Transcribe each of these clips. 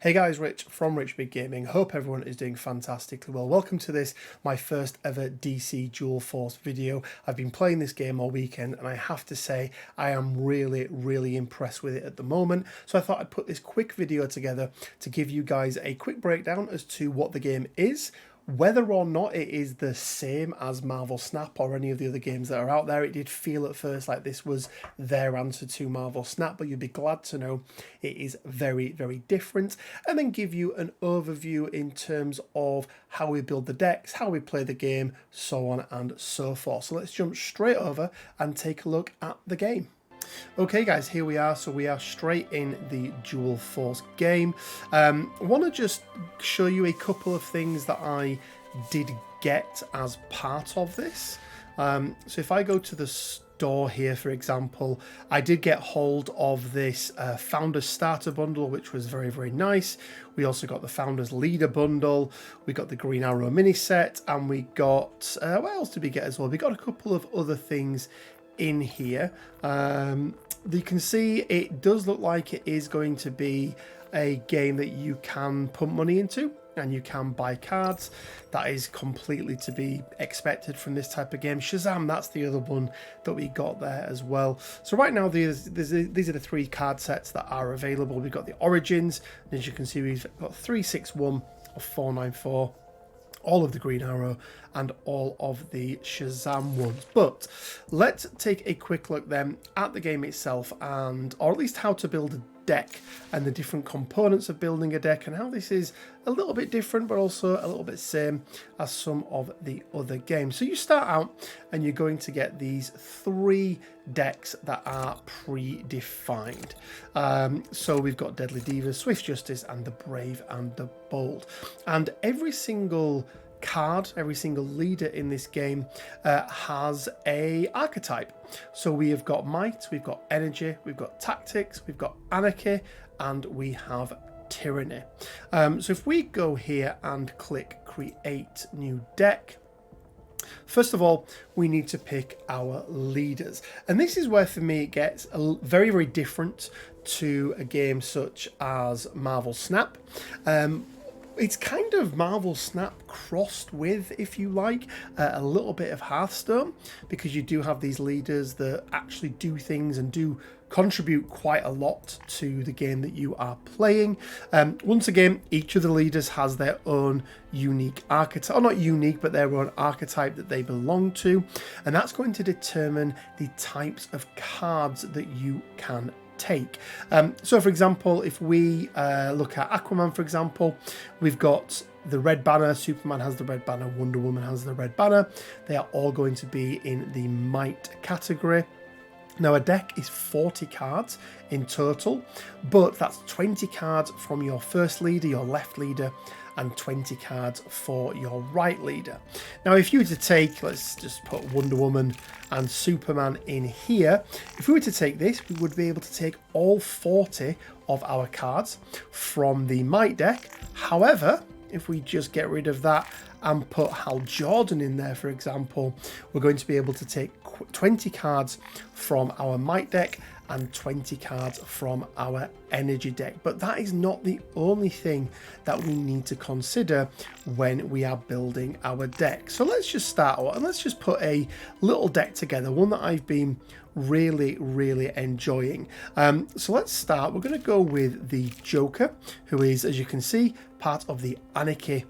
Hey guys, Rich from Rich Big Gaming. Hope everyone is doing fantastically well. Welcome to this, my first ever DC Dual Force video. I've been playing this game all weekend and I have to say I am really impressed with it at the moment. So I thought I'd put this quick video together to give you guys a quick breakdown as to what the game is, whether or not it is the same as Marvel Snap or any of the other games that are out there. It did feel at first like this was their answer to Marvel Snap, but you'd be glad to know it is very different. And then give you an overview in terms of how we build the decks, how we play the game, so on and so forth. So let's jump straight over and take a look at the game. Okay guys, here we are. So we are straight in the Dual Force game. I want to just show you a couple of things that I did get as part of this. So if I go to the store here, for example, I did get hold of this Founders Starter Bundle, which was very nice. We also got the Founders Leader Bundle, we got the Green Arrow mini set, and we got, what else did we get as well? We got a couple of other things in here. You can see it does look like it is going to be a game that you can put money into and you can buy cards. That is completely to be expected from this type of game. Shazam, that's the other one that we got there as well. So right now these are the three card sets that are available. We've got the Origins, and as you can see we've got 361 of 494, all of the Green Arrow and all of the Shazam ones. But let's take a quick look then at the game itself, and or at least how to build a deck and the different components of building a deck, and how this is a little bit different but also a little bit same as some of the other games. So you start out and you're going to get these three decks that are predefined. So we've got Deadly Divas, Swift Justice, and the Brave and the Bold, and every single card, every single leader in this game has a archetype. So we have got might, we've got energy, we've got tactics, we've got anarchy, and we have tyranny. So if we go here and click create new deck, first of all, we need to pick our leaders. And this is where, for me, it gets very different to a game such as Marvel Snap. It's kind of Marvel Snap crossed with, if you like, a little bit of Hearthstone, because you do have these leaders that actually do things and do contribute quite a lot to the game that you are playing. Once again, each of the leaders has their own unique archetype, or not unique, but their own archetype that they belong to, and that's going to determine the types of cards that you can take. So for example, if we look at Aquaman, for example, we've got the red banner, Superman has the red banner, Wonder Woman has the red banner. They are all going to be in the might category. Now a deck is 40 cards in total, but that's 20 cards from your first leader, your left leader, and 20 cards for your right leader. Now if you were to take, let's just put Wonder Woman and Superman in here, if we were to take this, we would be able to take all 40 of our cards from the might deck. However, if we just get rid of that and put Hal Jordan in there, for example, we're going to be able to take 20 cards from our might deck and 20 cards from our energy deck. But that is not the only thing that we need to consider when we are building our deck. So let's just start out and let's just put a little deck together, one that I've been really enjoying. So let's start. We're going to go with the Joker, who is, as you can see, part of the anarchy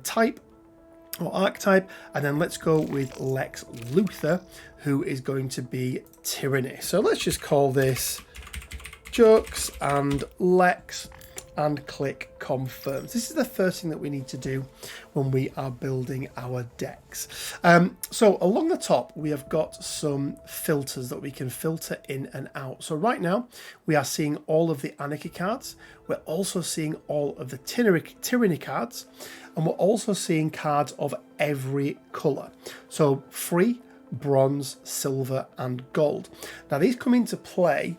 type or archetype, and then let's go with Lex Luthor, who is going to be tyranny. So let's just call this Jokes and Lex and click confirm. This is the first thing that we need to do when we are building our decks. So along the top we have got some filters that we can filter in and out. So right now we are seeing all of the anarchy cards, we're also seeing all of the tyranny cards, and we're also seeing cards of every colour. So free, bronze, silver, and gold. Now these come into play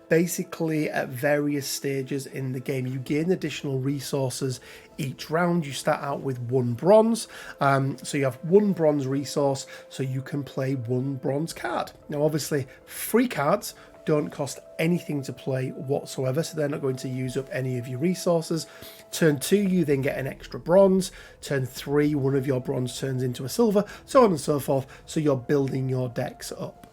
basically at various stages in the game. You gain additional resources each round. You start out with one bronze, so you have one bronze resource, so you can play one bronze card. Now obviously free cards don't cost anything to play whatsoever, so they're not going to use up any of your resources. Turn 2, you then get an extra bronze. Turn 3, one of your bronze turns into a silver, so on and so forth, so you're building your decks up.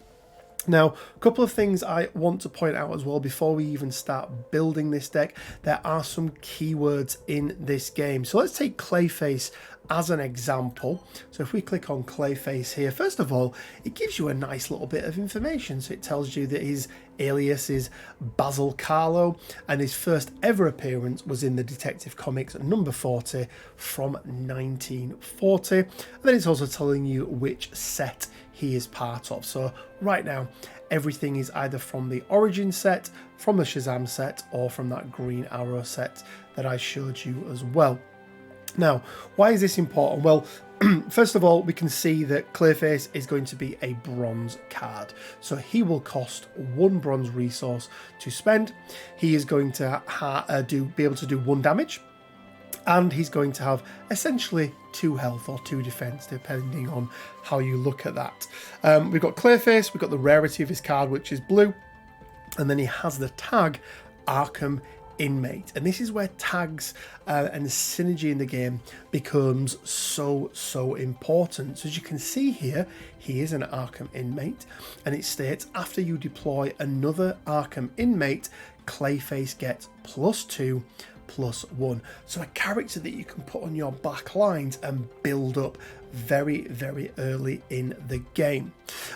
Now, a couple of things I want to point out as well before we even start building this deck. There are some keywords in this game. So let's take Clayface as an example. So if we click on Clayface here, first of all, it gives you a nice little bit of information. So it tells you that his alias is Basil Carlo, and his first ever appearance was in the Detective Comics number 40 from 1940. And then it's also telling you which set he is part of. So right now, everything is either from the Origin set, from the Shazam set, or from that Green Arrow set that I showed you as well. Now, why is this important? Well, first of all, we can see that Clayface is going to be a bronze card. So he will cost 1 bronze resource to spend. He is going to be able to do 1 damage. And he's going to have essentially 2 health or 2 defense, depending on how you look at that. We've got Clayface, we've got the rarity of his card, which is blue. And then he has the tag Arkham Inmate. And this is where tags and synergy in the game becomes so important. So as you can see here, he is an Arkham Inmate. And it states, after you deploy another Arkham Inmate, Clayface gets +2/+1. So a character that you can put on your back lines and build up very early in the game.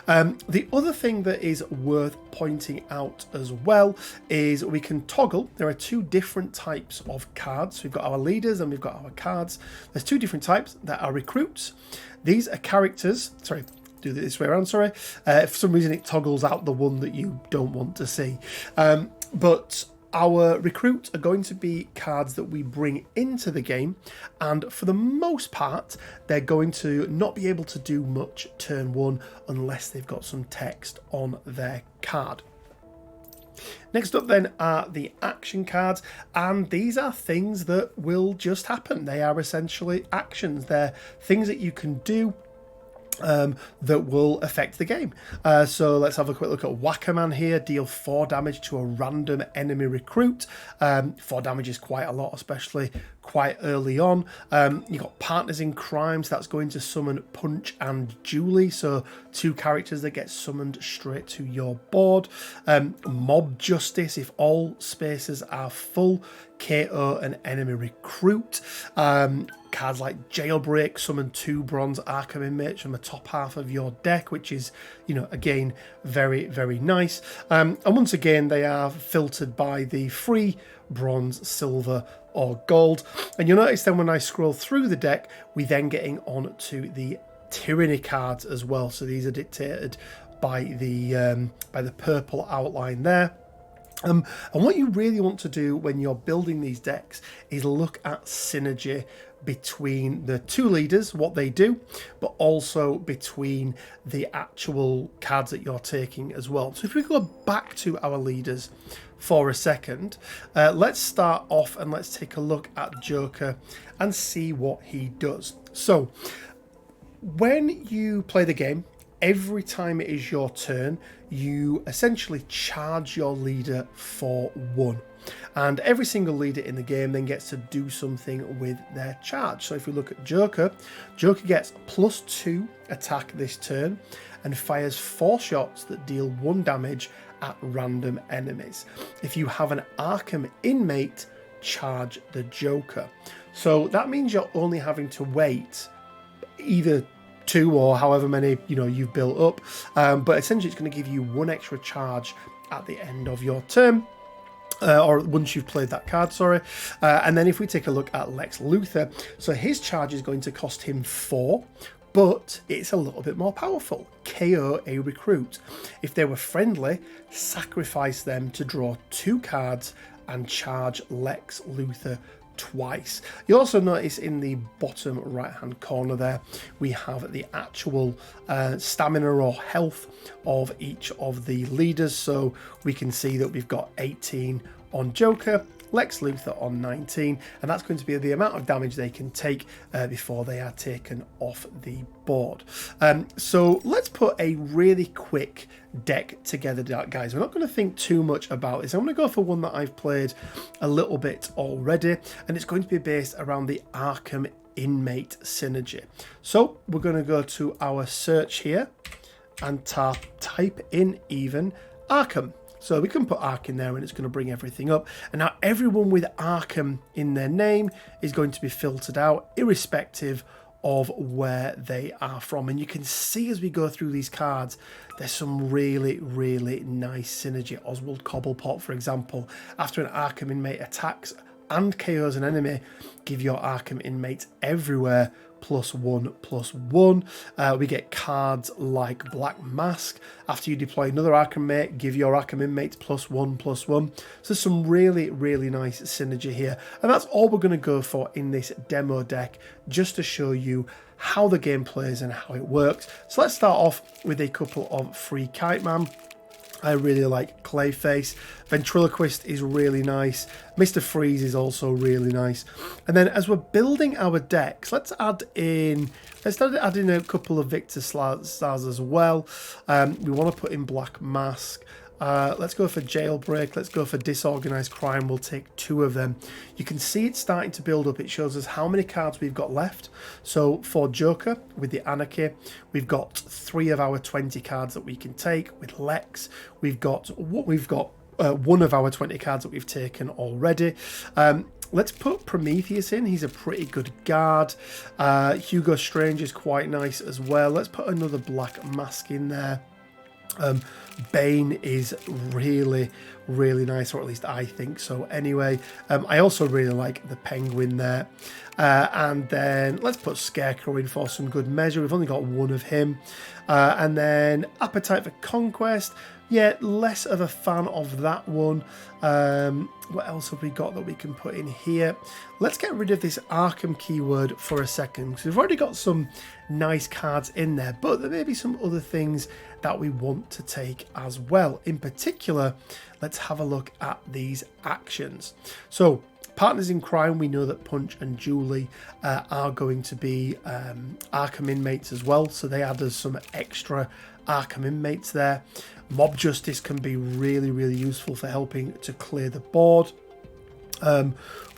The other thing that is worth pointing out as well is we can toggle. There are 2 different types of cards. We've got our leaders and we've got our cards. There's 2 different types that are recruits. These are characters, sorry, do it this way around, sorry. For some reason it toggles out the one that you don't want to see. But our recruits are going to be cards that we bring into the game, and for the most part they're going to not be able to do much turn 1 unless they've got some text on their card. Next up then are the action cards, and these are things that will just happen. They are essentially actions. They're things that you can do that will affect the game. So let's have a quick look at Whack-A-Man here. Deal 4 damage to a random enemy recruit. 4 damage is quite a lot, especially quite early on. You've got Partners in Crime, so that's going to summon Punch and Julie, so 2 characters that get summoned straight to your board. Mob Justice, if all spaces are full, KO an enemy recruit. Cards like Jailbreak summon 2 bronze Arkham Inmates from the top half of your deck, which is, you know, again, very nice. And once again, they are filtered by the free bronze, silver, or gold. And you'll notice then when I scroll through the deck, we then getting on to the Tyranny cards as well. So these are dictated by the purple outline there. And what you really want to do when you're building these decks is look at synergy between the 2 leaders, what they do, but also between the actual cards that you're taking as well. So if we go back to our leaders for a second, let's start off and let's take a look at Joker and see what he does. So when you play the game, every time it is your turn, you essentially charge your leader for 1. And every single leader in the game then gets to do something with their charge. So if we look at Joker, Joker gets +2 attack this turn and fires 4 shots that deal 1 damage at random enemies. If you have an Arkham Inmate, charge the Joker. So that means you're only having to wait either 2 or however many you've built up, but essentially it's going to give you 1 extra charge at the end of your turn, or once you've played that card, sorry. And then if we take a look at Lex Luthor, so his charge is going to cost him 4, but it's a little bit more powerful. KO a recruit. If they were friendly, sacrifice them to draw 2 cards and charge Lex Luthor twice. You also notice in the bottom right hand corner there we have the actual stamina or health of each of the leaders, so we can see that we've got 18 on Joker, Lex Luthor on 19, and that's going to be the amount of damage they can take before they are taken off the board. So let's put a really quick deck together, guys. We're not going to think too much about this. I'm going to go for one that I've played a little bit already, and it's going to be based around the Arkham inmate synergy. So we're going to go to our search here and type in even Arkham. So we can put Ark in there and it's going to bring everything up. And now everyone with Arkham in their name is going to be filtered out, irrespective of where they are from. And you can see as we go through these cards, there's some really, really nice synergy. Oswald Cobblepot, for example, after an Arkham inmate attacks and KOs an enemy, give your Arkham inmates everywhere +1/+1. We get cards like Black Mask. After you deploy another Arkham mate, give your Arkham inmates +1/+1. So there's some really, really nice synergy here. And that's all we're going to go for in this demo deck, just to show you how the game plays and how it works. So let's start off with a couple of free Kite Man. I really like Clayface. Ventriloquist is really nice. Mr. Freeze is also really nice. And then as we're building our decks, let's add in a couple of Victor Stars as well. We want to put in Black Mask. Let's go for Jailbreak. Let's go for Disorganized Crime. We'll take 2 of them. You can see it's starting to build up. It shows us how many cards we've got left. So for Joker, with the Anarchy, we've got 3 of our 20 cards that we can take. With Lex, we've got 1 of our 20 cards that we've taken already. Let's put Prometheus in. He's a pretty good guard. Hugo Strange is quite nice as well. Let's put another Black Mask in there. Bane is really, really nice, or at least I think so anyway. I also really like the Penguin there. And then let's put Scarecrow in for some good measure. We've only got 1 of him. And then Appetite for Conquest. Yeah, less of a fan of that one. What else have we got that we can put in here? Let's get rid of this Arkham keyword for a second, because we've already got some nice cards in there, but there may be some other things that we want to take as well. In particular, let's have a look at these actions. So Partners in Crime, we know that Punch and Julie are going to be Arkham inmates as well, so they add us some extra Arkham inmates there. Mob Justice can be really, really useful for helping to clear the board.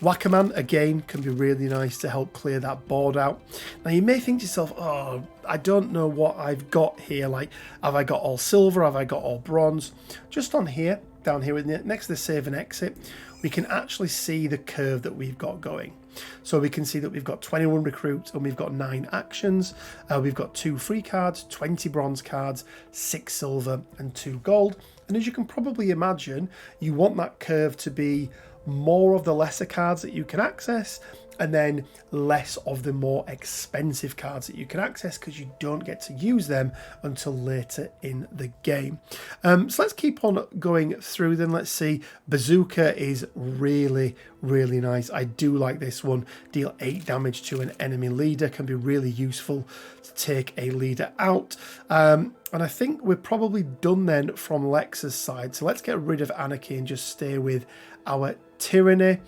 Whack-A-Man, again, can be really nice to help clear that board out. Now, you may think to yourself, oh, I don't know what I've got here. Like, have I got all silver? Have I got all bronze? Just on here, down here, next to the save and exit, we can actually see the curve that we've got going. So we can see that we've got 21 recruits and we've got 9 actions. We've got 2 free cards, 20 bronze cards, 6 silver and 2 gold. And as you can probably imagine, you want that curve to be more of the lesser cards that you can access, and then less of the more expensive cards that you can access, because you don't get to use them until later in the game. So let's keep on going through them. Let's see. Bazooka is really, really nice. I do like this one. Deal 8 damage to an enemy leader. Can be really useful to take a leader out. And I think we're probably done then from Lex's side. So let's get rid of Anarchy and just stay with our Tyranny.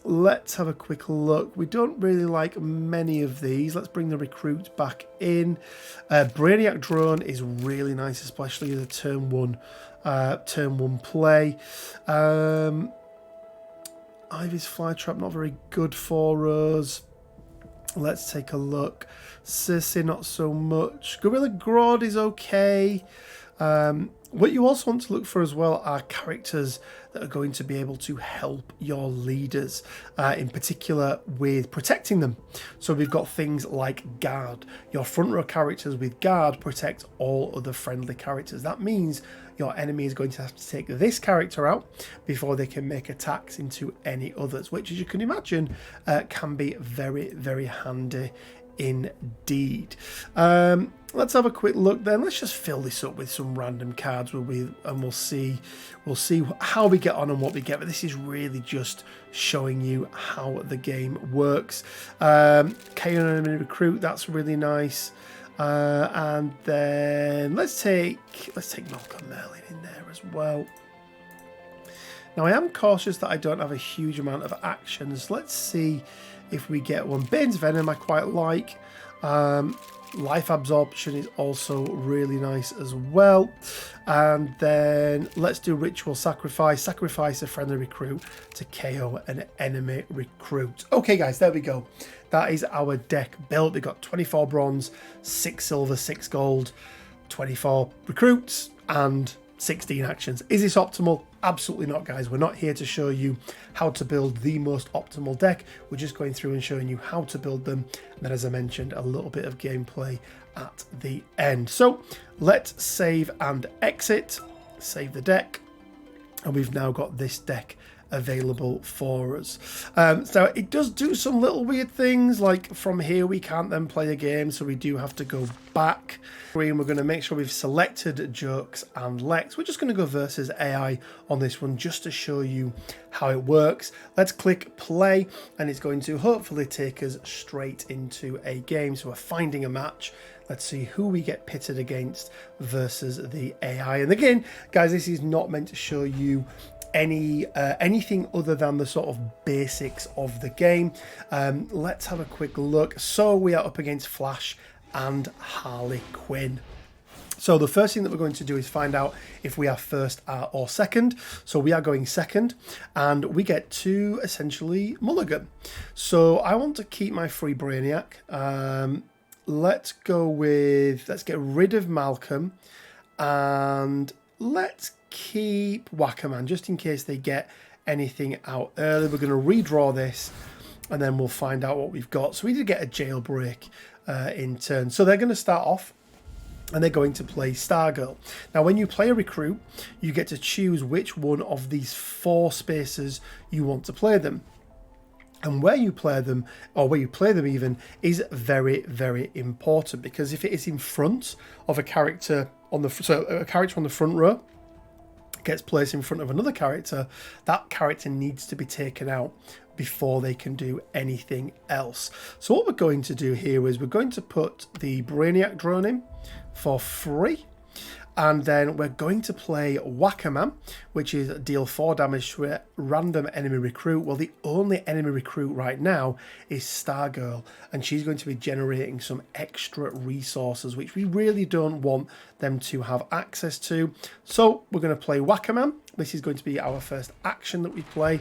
Let's have a quick look. We don't really like many of these. Let's bring the recruit back in. Brainiac Drone is really nice, especially as a turn one play. Ivy's Flytrap, not very good for us. Let's take a look. Circe, not so much. Gorilla Grodd is okay. What you also want to look for as well are characters that are going to be able to help your leaders, in particular with protecting them. So we've got things like Guard. Your front row characters with Guard protect all other friendly characters. That means your enemy is going to have to take this character out before they can make attacks into any others, which, as you can imagine, can be very, very handy indeed. Let's have a quick look then. Let's just fill this up with some random cards and we'll see how we get on and what we get. But this is really just showing you how the game works. KO enemy recruit, that's really nice. And then let's take Malcolm Merlin in there as well. Now I am cautious that I don't have a huge amount of actions. Let's see if we get one. Bane's Venom I quite like. Life Absorption is also really nice as well. And then let's do Ritual Sacrifice. Sacrifice a friendly recruit to KO an enemy recruit. Okay guys, there we go. That is our deck built. We've got 24 bronze, 6 silver, 6 gold, 24 recruits and 16 actions. Is this optimal? Absolutely not, guys. We're not here to show you how to build the most optimal deck. We're just going through and showing you how to build them. And then, as I mentioned, a little bit of gameplay at the end. So let's save and exit. Save the deck. And we've now got this deck available for us. So it does do some little weird things, like from here we can't then play a game, so we do have to go back. We're going to make sure we've selected Jokes and Lex. We're just going to go versus AI on this one just to show you how it works. Let's click play and it's going to hopefully take us straight into a game. So we're finding a match. Let's see who we get pitted against versus the AI. And again, guys, this is not meant to show you anything other than the sort of basics of the game. Let's have a quick look. So we are up against Flash and Harley Quinn. So the first thing that we're going to do is find out if we are first or second. So we are going second and we get to essentially mulligan. So I want to keep my free Brainiac. Let's get rid of Malcolm and let's keep Wackerman just in case they get anything out early. We're going to redraw this and then we'll find out what we've got. So we did get a jailbreak in turn. So they're going to start off and they're going to play Stargirl. Now when you play a recruit, you get to choose which one of these 4 spaces you want to play them. And where you play them, or where you play them even, is very, very important, because if it is in front of a character on the front row gets placed in front of another character, that character needs to be taken out before they can do anything else. So what we're going to do here is we're going to put the Brainiac drone in for free. And then we're going to play Wackerman, which is deal 4 damage to a random enemy recruit. Well, the only enemy recruit right now is Stargirl, and she's going to be generating some extra resources, which we really don't want them to have access to. So we're going to play Wackerman. This is going to be our first action that we play.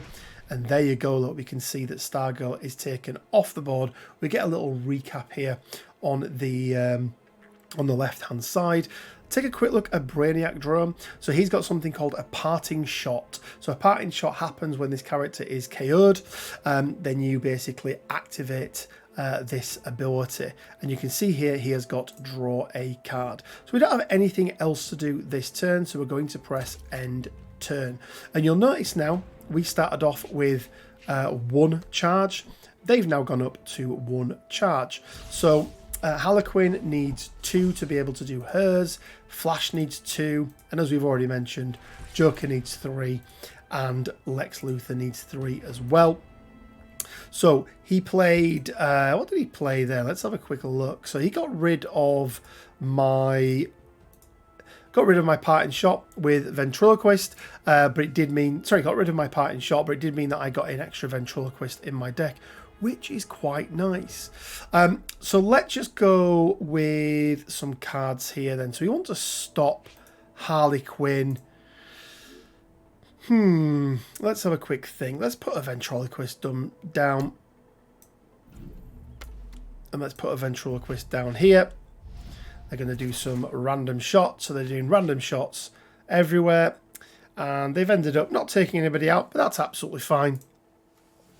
And there you go, look, we can see that Stargirl is taken off the board. We get a little recap here on the left-hand side. Take a quick look at Brainiac Drone. So he's got something called a parting shot. So a parting shot happens when this character is KO'd. Then you basically activate this ability. And you can see here he has got draw a card. So we don't have anything else to do this turn, so we're going to press end turn. And you'll notice now we started off with 1 charge. They've now gone up to 1 charge. So Harley Quinn needs 2 to be able to do hers. Flash needs 2, and as we've already mentioned, Joker needs 3, and Lex Luthor needs 3 as well. So he played, what did he play there? Let's have a quick look. So he got rid of my parting shot with ventriloquist, but it did mean, sorry, got rid of my parting shot, but it did mean that I got an extra ventriloquist in my deck, which is quite nice. So let's just go with some cards here then. So we want to stop Harley Quinn. Let's have a quick think. Let's put a ventriloquist down. And let's put a ventriloquist down here. They're going to do some random shots. So they're doing random shots everywhere. And they've ended up not taking anybody out, but that's absolutely fine.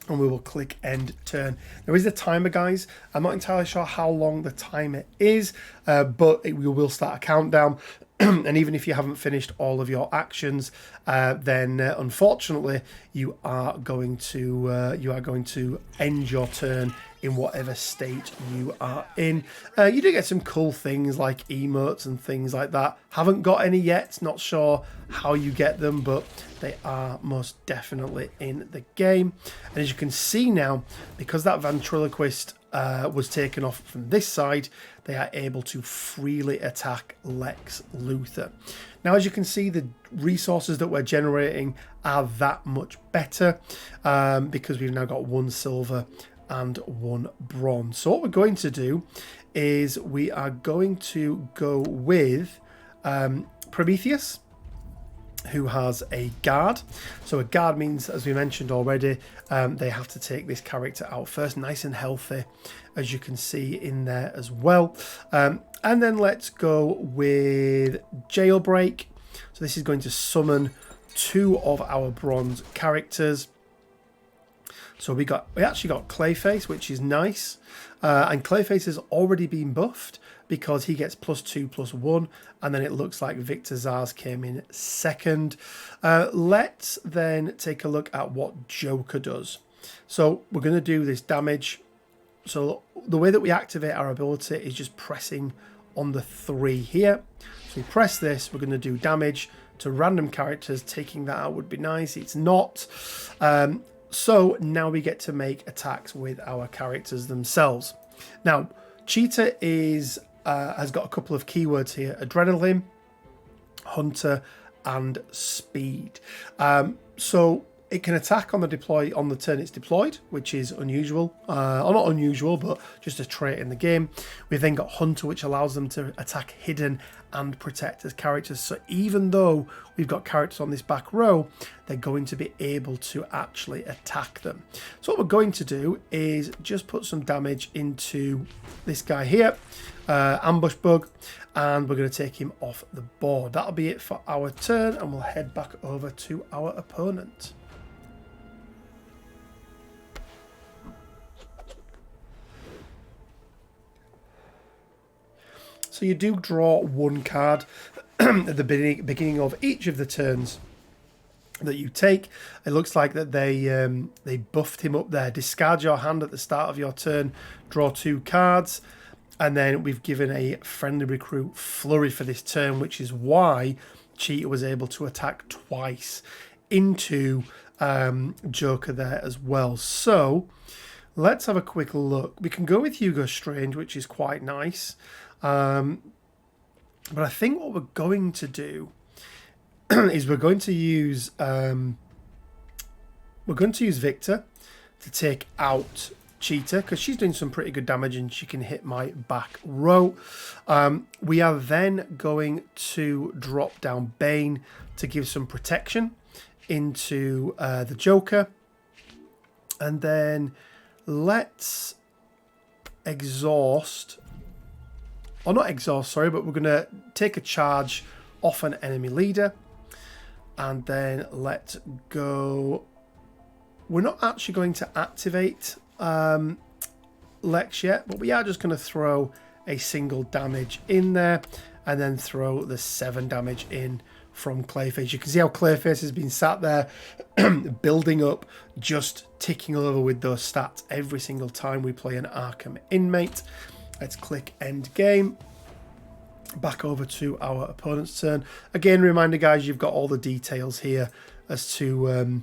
And we will click end turn. There is a timer, guys. I'm not entirely sure how long the timer is, but we will start a countdown. And even if you haven't finished all of your actions, then unfortunately you are going to end your turn in whatever state you are in. You do get some cool things like emotes and things like that. Haven't got any yet, not sure how you get them, but they are most definitely in the game. And as you can see now, because that ventriloquist was taken off from this side, they are able to freely attack Lex Luthor. Now, as you can see, the resources that we're generating are that much better because we've now got 1 silver and 1 bronze. So what we're going to do is we are going to go with Prometheus, who has a guard. So a guard means, as we mentioned already, they have to take this character out first, nice and healthy, as you can see in there as well. And then let's go with Jailbreak. So this is going to summon 2 of our bronze characters. So we actually got Clayface, which is nice. And Clayface has already been buffed because he gets +2/+1, and then it looks like Victor Zsasz came in second. Let's then take a look at what Joker does. So we're going to do this damage. So the way that we activate our ability is just pressing on the 3 here. So we press this, we're going to do damage to random characters. Taking that out would be nice. It's not. So now we get to make attacks with our characters themselves. Now, Cheetah has got a couple of keywords here: Adrenaline, Hunter, and Speed. So it can attack on the turn it's deployed, which is unusual. Or not unusual, but just a trait in the game. We've then got Hunter, which allows them to attack hidden and protect as characters. So even though we've got characters on this back row, they're going to be able to actually attack them. So what we're going to do is just put some damage into this guy here, Ambush Bug, and we're going to take him off the board. That'll be it for our turn, and we'll head back over to our opponent. So you do draw 1 card at the beginning of each of the turns that you take. It looks like that they buffed him up there. Discard your hand at the start of your turn, draw 2 cards, and then we've given a friendly recruit flurry for this turn, which is why Cheetah was able to attack twice into Joker there as well. So let's have a quick look. We can go with Hugo Strange, which is quite nice. But I think what we're going to do is we're going to use Victor to take out Cheetah, because she's doing some pretty good damage and she can hit my back row. We are then going to drop down Bane to give some protection into the Joker, and then let's exhaust. Or not exhaust, sorry, but we're going to take a charge off an enemy leader. And then let's go. We're not actually going to activate Lex yet, but we are just going to throw a single damage in there. And then throw the 7 damage in from Clayface. You can see how Clayface has been sat there building up, just ticking over with those stats every single time we play an Arkham inmate. Let's click end game. Back over to our opponent's turn. Again, reminder, guys, you've got all the details here as to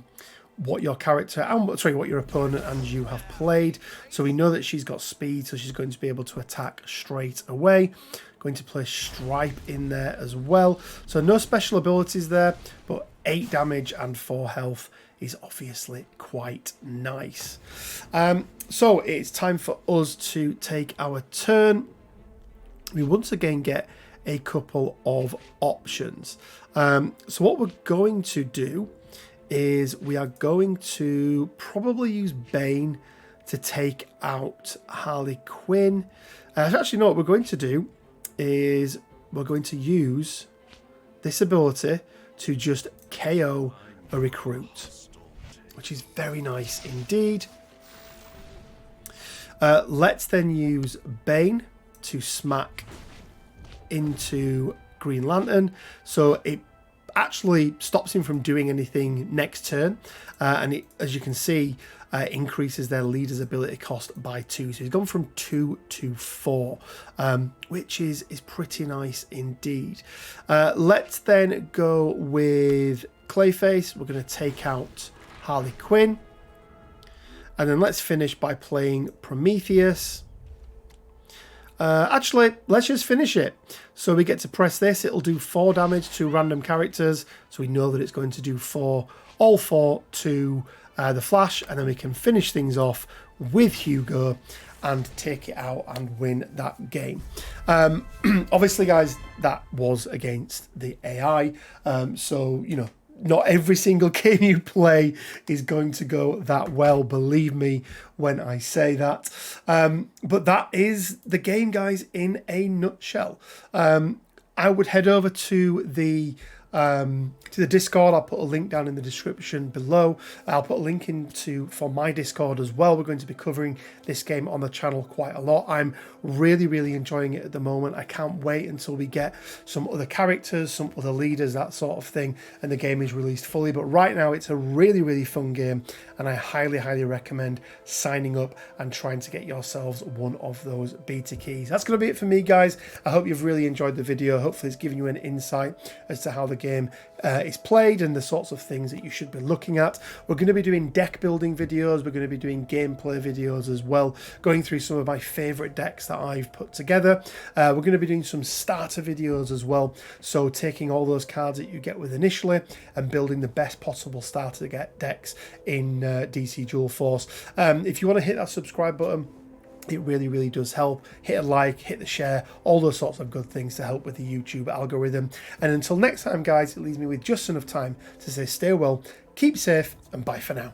what your character and what your opponent and you have played. So we know that she's got speed, so she's going to be able to attack straight away. Going to play Stripe in there as well. So no special abilities there, but 8 damage and 4 health is obviously quite nice. So it's time for us to take our turn. We once again get a couple of options. So what we're going to do is we are going to probably use Bane to take out Harley Quinn. Actually, no, what we're going to do is we're going to use this ability to just KO a recruit, which is very nice indeed. Let's then use Bane to smack into Green Lantern, so it actually stops him from doing anything next turn, and it, as you can see, increases their leader's ability cost by 2. So he's gone from 2 to 4, which is pretty nice indeed. Let's then go with Clayface. We're going to take out Harley Quinn. And then let's finish by playing Prometheus. Actually, let's just finish it. So we get to press this. It'll do 4 damage to random characters. So we know that it's going to do 4, all 4 to the Flash. And then we can finish things off with Hugo and take it out and win that game. Obviously, guys, that was against the AI. So, you know, not every single game you play is going to go that well, believe me when I say that. But that is the game, guys, in a nutshell. I would head over to the Discord. I'll put a link down in the description below. I'll put a link for my Discord as well. We're going to be covering this game on the channel quite a lot. I'm really enjoying it at the moment. I can't wait until we get some other characters, some other leaders, that sort of thing, and the game is released fully. But right now it's a really fun game, and I highly recommend signing up and trying to get yourselves one of those beta keys. That's going to be it for me, guys. I hope you've really enjoyed the video. Hopefully it's given you an insight as to how the game is played and the sorts of things that you should be looking at. We're going to be doing deck building videos. We're going to be doing gameplay videos as well, going through some of my favorite decks that I've put together. We're going to be doing some starter videos as well, so taking all those cards that you get with initially and building the best possible starter decks in DC Dual Force. If you want to hit that subscribe button, it really does help. Hit a like, hit the share, all those sorts of good things to help with the YouTube algorithm. And until next time, guys, it leaves me with just enough time to say stay well, keep safe, and bye for now.